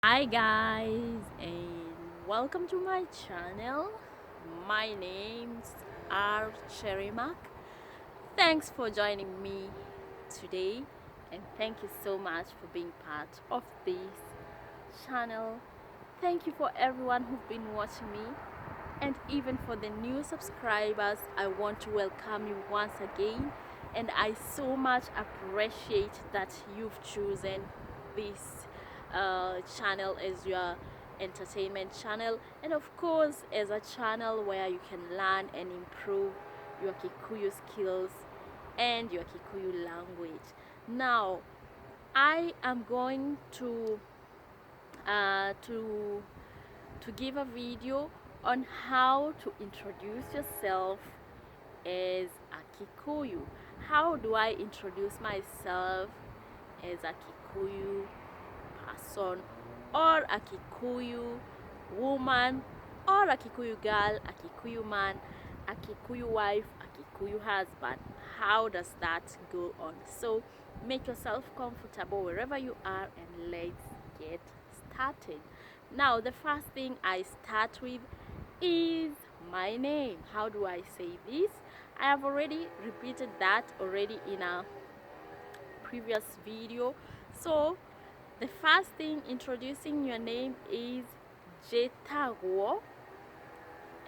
Hi guys, and welcome to my channel. My name's R Cherry Mac. Thanks for joining me today, and thank you so much for being part of this channel. Thank you for everyone who've been watching me, and even for the new subscribers. I want to welcome you once again, and I so much appreciate that you've chosen this channel as your entertainment channel, and of course as a channel where you can learn and improve your Kikuyu skills and your Kikuyu language. Now I am going to uh, to to give a video on how to introduce yourself as a Kikuyu. How do I introduce myself as a Kikuyu person, or a Kikuyu woman, or a Kikuyu girl, a Kikuyu man, a Kikuyu wife, a Kikuyu husband? How does that go on? So make yourself comfortable wherever you are, and let's get started. Now the first thing I start with is my name. How do I say this? I have already repeated that already in a previous video. So the first thing introducing your name is Jetago,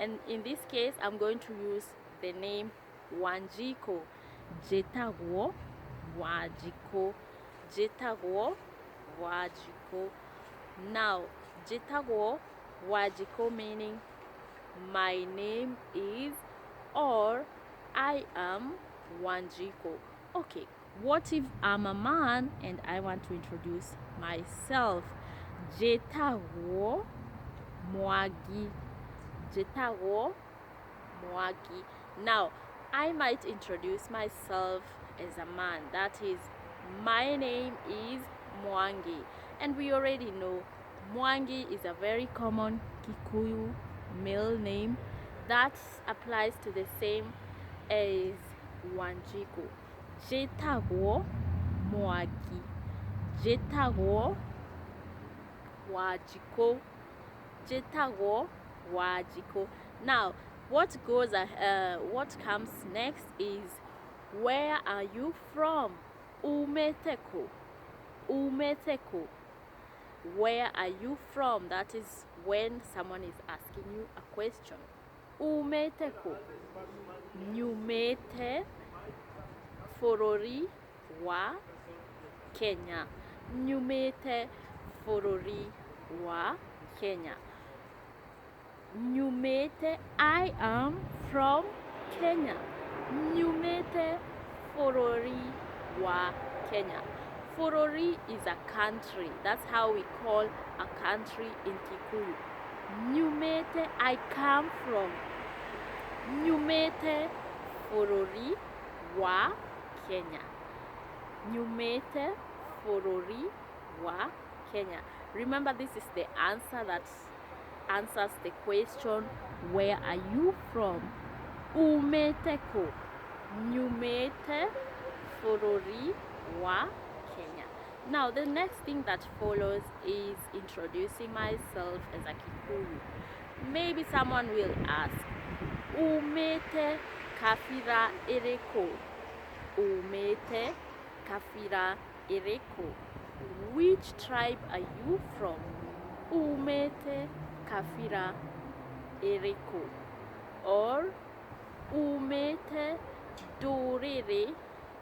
and in this case I'm going to use the name Wanjiko. Jetago Wajiko. Jetago Wajiko. Now Jetago Wajiko meaning my name is, or I am Wanjiko. Okay, what if I'm a man and I want to introduce myself? Jetago Mwagi. Jetago Mwagi. Now I might introduce myself as a man. That is, my name is Mwangi, and we already know Mwangi is a very common Kikuyu male name that applies to the same as Wanjiko. Jetago Mwagi. Jetago Wajiko. Jetago Wajiko. Now what comes next is, where are you from? Umeteko. Umeteko. Where are you from? That is when someone is asking you a question. Umeteko. Nyumete forori wa Kenya. Nyumete forori wa Kenya. Nyumete, I am from Kenya. Nyumete forori wa Kenya. Forori is a country. That's how we call a country in Kikuyu. Nyumete, I come from. Nyumete forori wa Kenya. Nyumete forori wa Kenya. Remember, this is the answer that answers the question, where are you from? Umeteko. Nyumete forori wa Kenya. Now the next thing that follows is introducing myself as a Kikuyu. Maybe someone will ask, Umete kafira ereko. Umete kafira ereko. Which tribe are you from? Umete kafira ereko. Or Umete dorere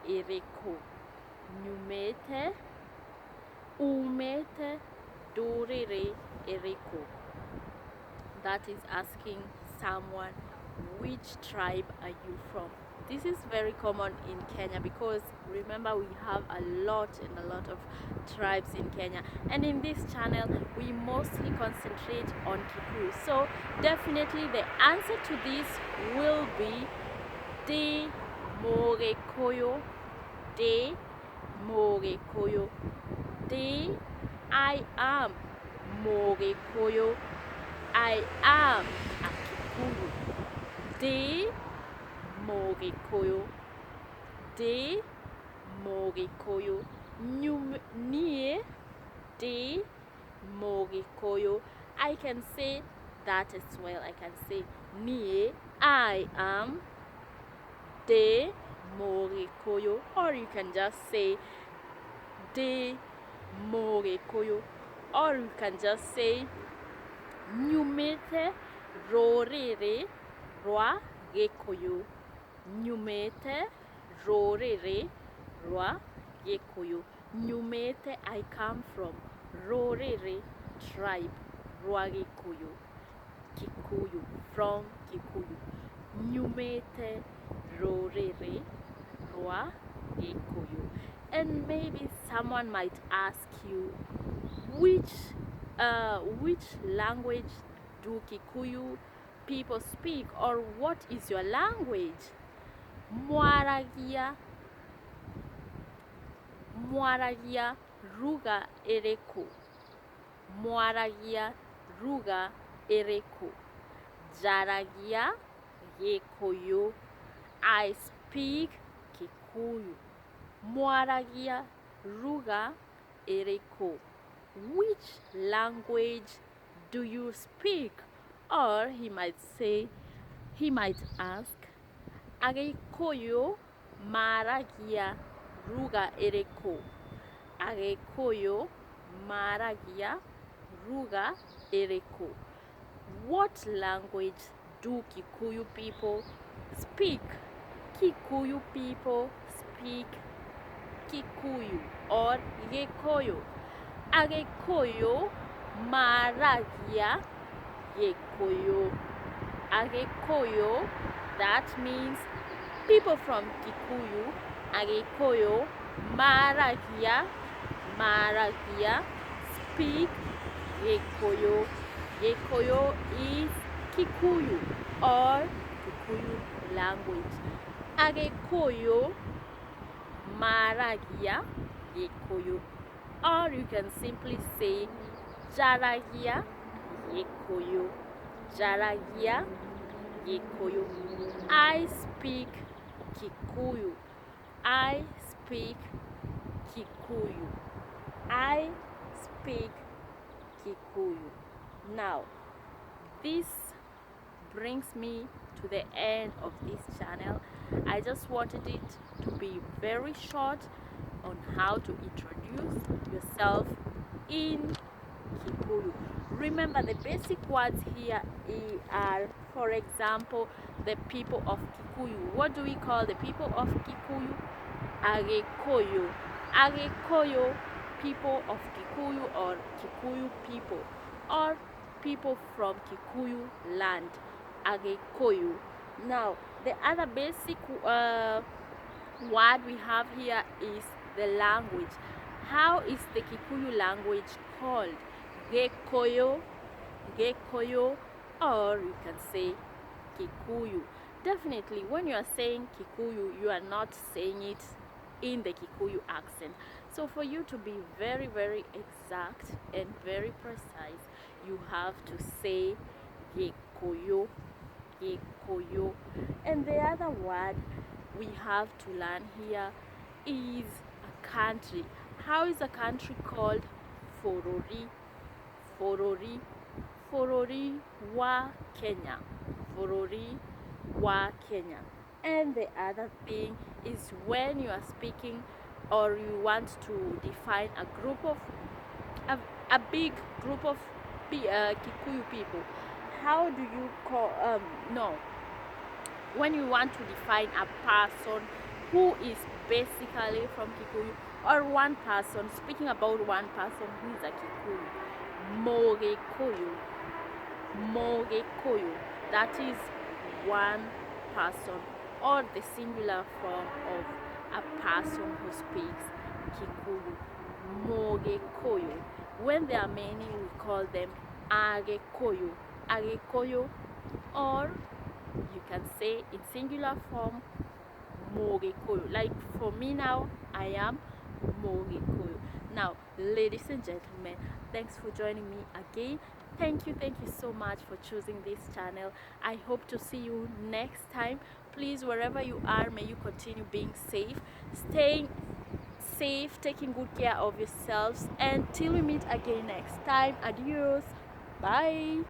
ereko. Nyumete Umete dorere ereko. That is asking someone, which tribe are you from? This is very common in Kenya because remember, we have a lot of tribes in Kenya, and in this channel we mostly concentrate on Kikuyu. So definitely the answer to this will be De Mogekoyo. De Mogekoyo. De, I am Mogekoyo. I am a Kikuyu. De Mugikuyu. De Mugikuyu. Nie de Mugikuyu. I can say that as well. I can say nie, I am de Mugikuyu, or you can just say de Mugikuyu, or you can just say nyumete rorere rwa Gikuyu. Nyumete rorere rwa Gikuyu. Nyumete, I come from rorere tribe rwa Gikuyu. Kikuyu, from Kikuyu. Nyumete rorere rwa Gikuyu. And maybe someone might ask you, which language do Kikuyu people speak, or what is your language? Mwaragia ruga ereko. Mwaragia ruga ereko. Jaragia Gikuyu. I speak Kikuyu. Mwaragia ruga ereko. Which language do you speak? Or he might ask, Agikuyu maragia ruga ereko. Agikuyu maragia ruga ereko. What language do Kikuyu people speak? Kikuyu people speak Kikuyu or Gikuyu. Agikuyu maragia Gikuyu. Agikuyu, that means people from Kikuyu. Agikuyu maragia speak Gikuyu. Gikuyu is Kikuyu or Kikuyu language. Agikuyu maragia Gikuyu, or you can simply say Jaragia Gikuyu. Jaragia Gikuyu. I speak Kikuyu. I speak Kikuyu. I speak Kikuyu. Now, this brings me to the end of this channel. I just wanted it to be very short on how to introduce yourself in Kikuyu. Remember, the basic words here are, for example, the people of Kikuyu. What do we call the people of Kikuyu? Agikuyu. Agikuyu, people of Kikuyu, or Kikuyu people, or people from Kikuyu land. Agikuyu. Now, the other basic word we have here is the language. How is the Kikuyu language called? Gikuyu, Gikuyu, or you can say Kikuyu. Definitely, when you are saying Kikuyu, you are not saying it in the Kikuyu accent. So for you to be very, very exact and very precise, you have to say Gikuyu, Gikuyu. And the other word we have to learn here is a country. How is a country called? Forori. Forori. Forori wa Kenya. Forori wa Kenya. And the other thing is, when you are speaking or you want to define a group of a big group of Kikuyu people, how do you call when you want to define a person who is basically from Kikuyu, or one person, speaking about one person who is a Kikuyu, Mugikuyu. Mugikuyu, that is one person, or the singular form of a person who speaks Kikuyu. Mugikuyu. When there are many, we call them Agikuyu. Agikuyu, or you can say in singular form Mugikuyu. Like for me now, I am Mugikuyu. Now, ladies and gentlemen, thanks for joining me again. Thank you so much for choosing this channel. I hope to see you next time. Please, wherever you are, may you continue being safe, staying safe, taking good care of yourselves, and till we meet again next time. Adios. Bye.